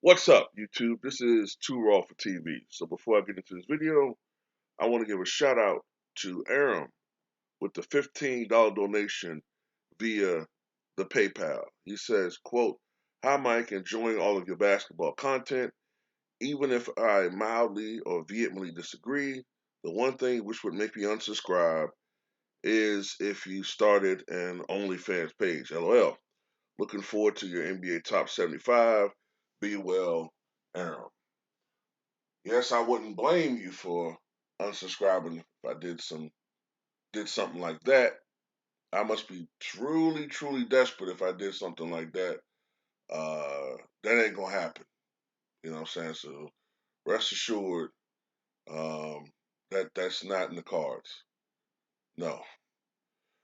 What's up, YouTube? This is Too Raw for TV. So before I get into this video, I want to give a shout out to Aram with the $15 donation via the PayPal. He says, quote, "Hi Mike, enjoying all of your basketball content. Even if I mildly or vehemently disagree, the one thing which would make me unsubscribe is if you started an OnlyFans page. LOL. Looking forward to your NBA Top 75. Be well, Aram." Yes, I wouldn't blame you for unsubscribing if I did something like that. I must be truly, truly desperate if I did something like that. That ain't gonna happen. You know what I'm saying? So rest assured, that's not in the cards. No.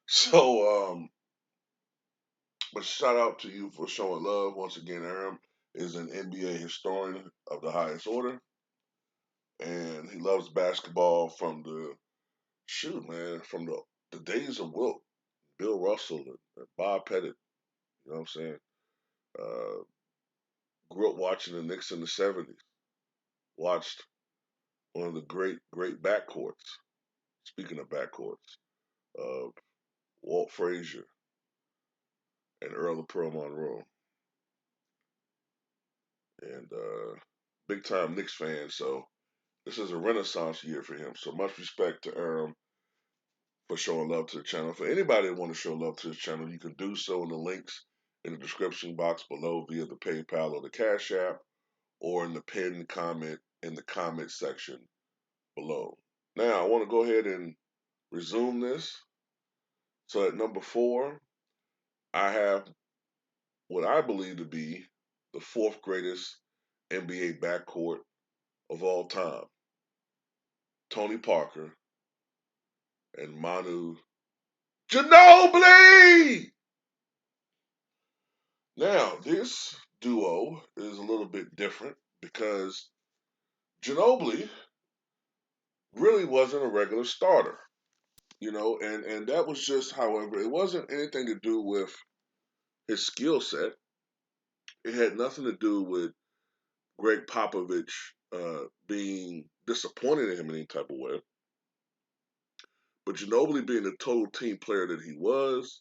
So, but shout out to you for showing love. Once again, Aram is an NBA historian of the highest order, and he loves basketball from the shoot, man, from the days of Wilt, Bill Russell, and Bob Pettit. You know what I'm saying? Uh, Grew up watching the Knicks in the '70s. Watched one of the great backcourts. Speaking of backcourts, uh, Walt Frazier and Earl of Pearl Monroe, and big time Knicks fan. So this is a renaissance year for him. So much respect to Aram for showing love to the channel. For anybody that want to show love to the channel, you can do so in the links in the description box below via the PayPal or the Cash App, or in the pinned comment in the comment section below. Now, I want to go ahead and resume this. So at number 4, I have what I believe to be the fourth greatest NBA backcourt of all time, Tony Parker and Manu Ginobili. Now, this duo is a little bit different because Ginobili really wasn't a regular starter, and that was just, however, it wasn't anything to do with his skill set. It had nothing to do with Greg Popovich being disappointed in him in any type of way. But Ginobili, being the total team player that he was,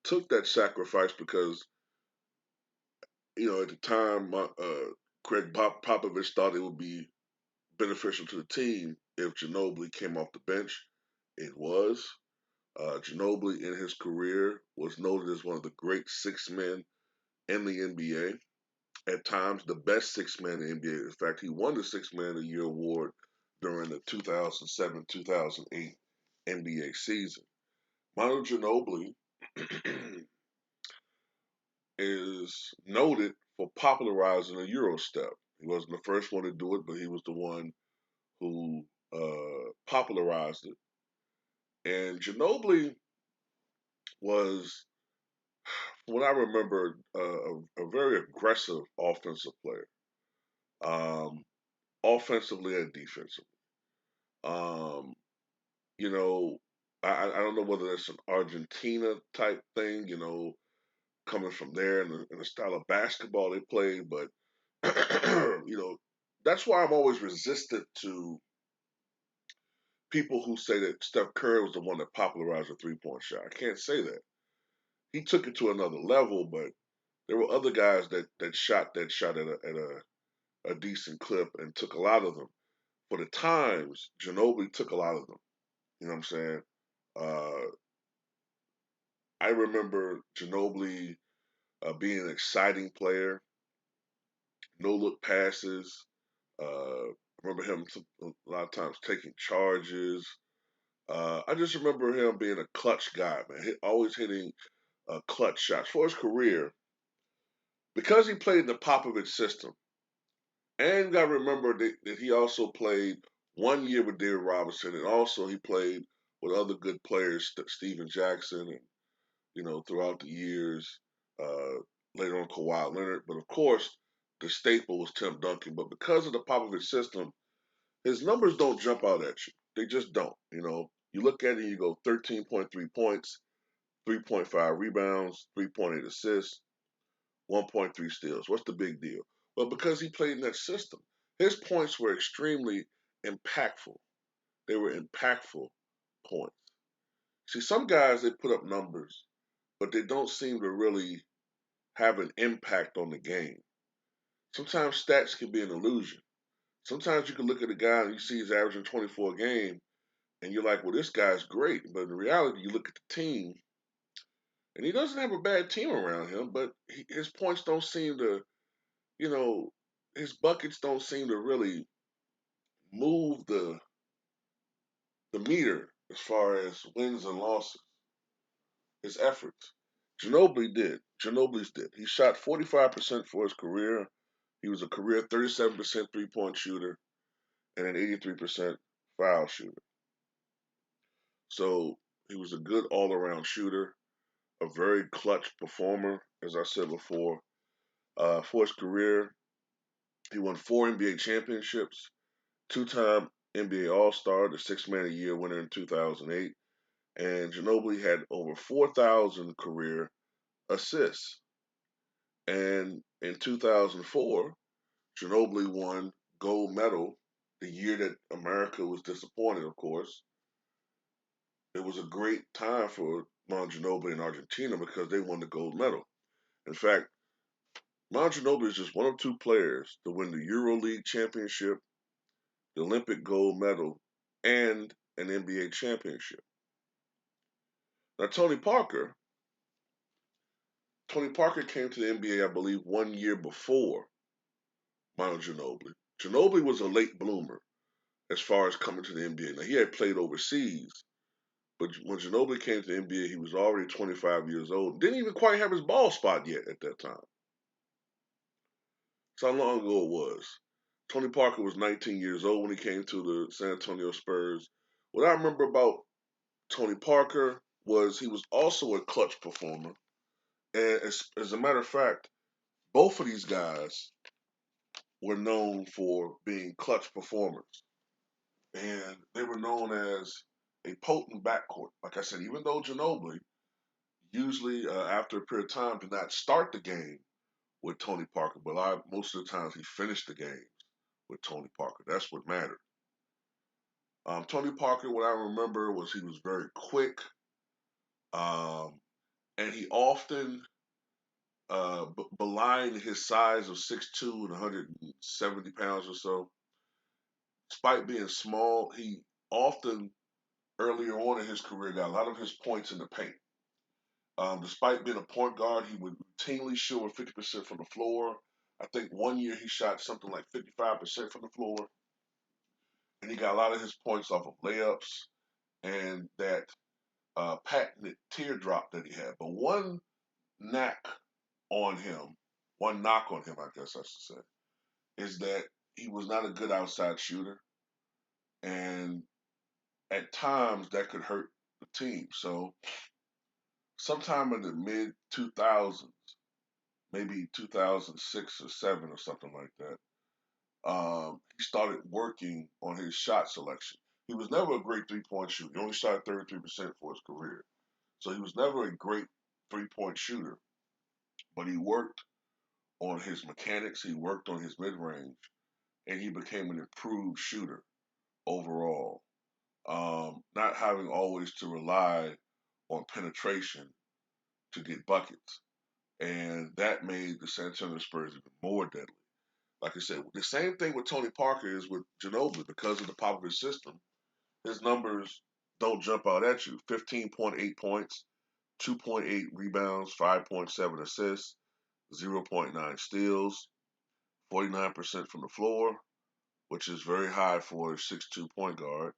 took that sacrifice because, at the time, Greg Popovich thought it would be beneficial to the team if Ginobili came off the bench. It was. Ginobili, in his career, was noted as one of the great six men in the NBA. At times, the best six man in the NBA. In fact, he won the Six Man of the Year award during the 2007-2008 NBA season. Manu Ginobili is noted for popularizing the Euro step. He wasn't the first one to do it, but he was the one who popularized it. And Ginobili was, what I remember, a very aggressive offensive player, um, offensively and defensively. Um, you know, I don't know whether that's an Argentina type thing, coming from there and the style of basketball they play, but that's why I'm always resistant to people who say that Steph Curry was the one that popularized the 3-point shot. I can't say that. He took it to another level, but there were other guys that shot at a decent clip and took a lot of them. For the times, Ginobili took a lot of them. You know what I'm saying? Uh, I remember Ginobili being an exciting player, no look passes. Remember him a lot of times taking charges. I just remember him being a clutch guy, man. Always hitting clutch shots for his career because he played in the Popovich system. And you got to remember that he also played 1 year with David Robinson, and also he played with other good players, Steven Jackson, and throughout the years. Uh, Later on, Kawhi Leonard, but of course, the staple was Tim Duncan. But because of the Popovich system, his numbers don't jump out at you. They just don't. You look at it and you go 13.3 points, 3.5 rebounds, 3.8 assists, 1.3 steals. What's the big deal? But because he played in that system, his points were extremely impactful. They were impactful points. See, some guys, they put up numbers, but they don't seem to really have an impact on the game. Sometimes stats can be an illusion. Sometimes you can look at a guy and you see he's averaging 24 a game, and you're like, well, this guy's great. But in reality, you look at the team, and he doesn't have a bad team around him, but his points don't seem to, you know, his buckets don't seem to really move the meter as far as wins and losses. His efforts. Ginobili's did. He shot 45% for his career. He was a career 37% three-point shooter and an 83% foul shooter. So he was a good all-around shooter, a very clutch performer, as I said before. For his career, he won 4 NBA championships, two-time NBA All-Star, the Sixth Man of the Year winner in 2008, and Ginobili had over 4,000 career assists. And in 2004, Ginobili won gold medal the year that America was disappointed, of course. It was a great time for Manu Ginobili in Argentina because they won the gold medal. In fact, Manu Ginobili is just one of two players to win the EuroLeague championship, the Olympic gold medal, and an NBA championship. Now, Tony Parker came to the NBA, I believe, 1 year before Manu Ginobili. Ginobili was a late bloomer as far as coming to the NBA. Now, he had played overseas, but when Ginobili came to the NBA, he was already 25 years old. Didn't even quite have his ball spot yet at that time. That's how long ago it was. Tony Parker was 19 years old when he came to the San Antonio Spurs. What I remember about Tony Parker was he was also a clutch performer. And as a matter of fact, both of these guys were known for being clutch performers. And they were known as a potent backcourt. Like I said, even though Ginobili usually after a period of time did not start the game with Tony Parker, but most of the times he finished the game with Tony Parker. That's what mattered. Tony Parker, what I remember was he was very quick, um, and he often belied his size of 6'2" and 170 pounds or so. Despite being small, he often earlier on in his career got a lot of his points in the paint. Despite being a point guard, he would routinely shoot over 50% from the floor. I think 1 year he shot something like 55% from the floor. And he got a lot of his points off of layups and that patented teardrop that he had. But knack on him, one knock on him, I guess I should say, is that he was not a good outside shooter. And at times that could hurt the team. So sometime in the mid 2000s, maybe 2006 or 7 or something like that, he started working on his shot selection. He was never a great three-point shooter. He only shot 33% for his career. So he was never a great three-point shooter, but he worked on his mechanics, he worked on his mid-range, and he became an improved shooter overall. Not having always to rely on penetration to get buckets. And that made the San Antonio Spurs even more deadly. Like I said, the same thing with Tony Parker is with Ginobili because of the popular system. His numbers don't jump out at you. 15.8 points, 2.8 rebounds, 5.7 assists, 0.9 steals, 49% from the floor, which is very high for a 6'2" point guard.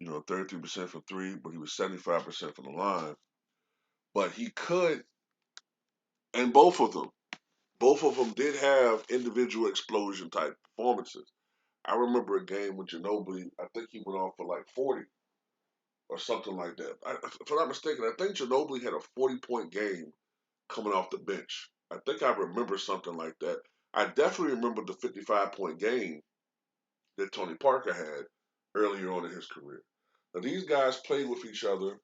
33% from three, but he was 75% from the line. But he could, and both of them did have individual explosion type performances. I remember a game with Ginobili. I think he went off for like 40 or something like that. If I'm not mistaken, I think Ginobili had a 40-point game coming off the bench. I think I remember something like that. I definitely remember the 55-point game that Tony Parker had earlier on in his career. Now, these guys played with each other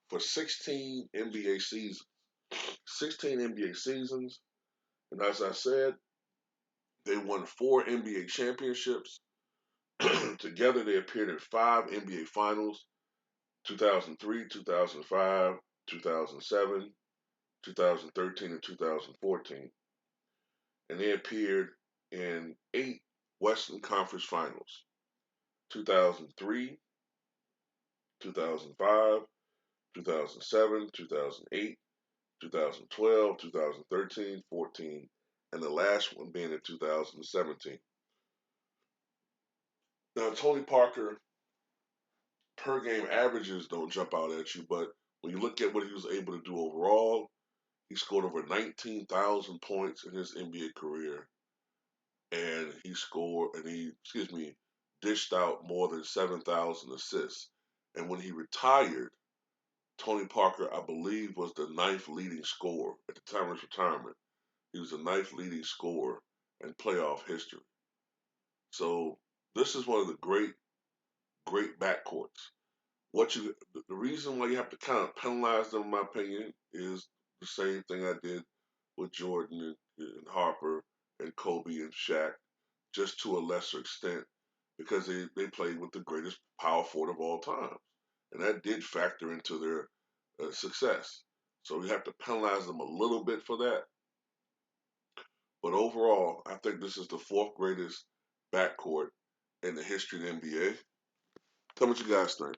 for 16 NBA seasons. 16 NBA seasons. And as I said, They won 4 NBA championships. Together, they appeared in 5 NBA finals: 2003, 2005, 2007, 2013, and 2014. And they appeared in 8 Western Conference finals: 2003, 2005, 2007, 2008, 2012, 2013, 14, and the last one being in 2017. Now, Tony Parker per game averages don't jump out at you, but when you look at what he was able to do overall, he scored over 19,000 points in his NBA career, and dished out more than 7,000 assists. And when he retired, Tony Parker, I believe, was the 9th leading scorer at the time of his retirement. He was the 9th leading scorer in playoff history. So this is one of the great backcourts. The reason why you have to kind of penalize them, in my opinion, is the same thing I did with Jordan and Harper and Kobe and Shaq, just to a lesser extent, because they played with the greatest power forward of all time, and that did factor into their success. So we have to penalize them a little bit for that. But overall, I think this is the 4th greatest backcourt in the history of the NBA. Tell me what you guys think.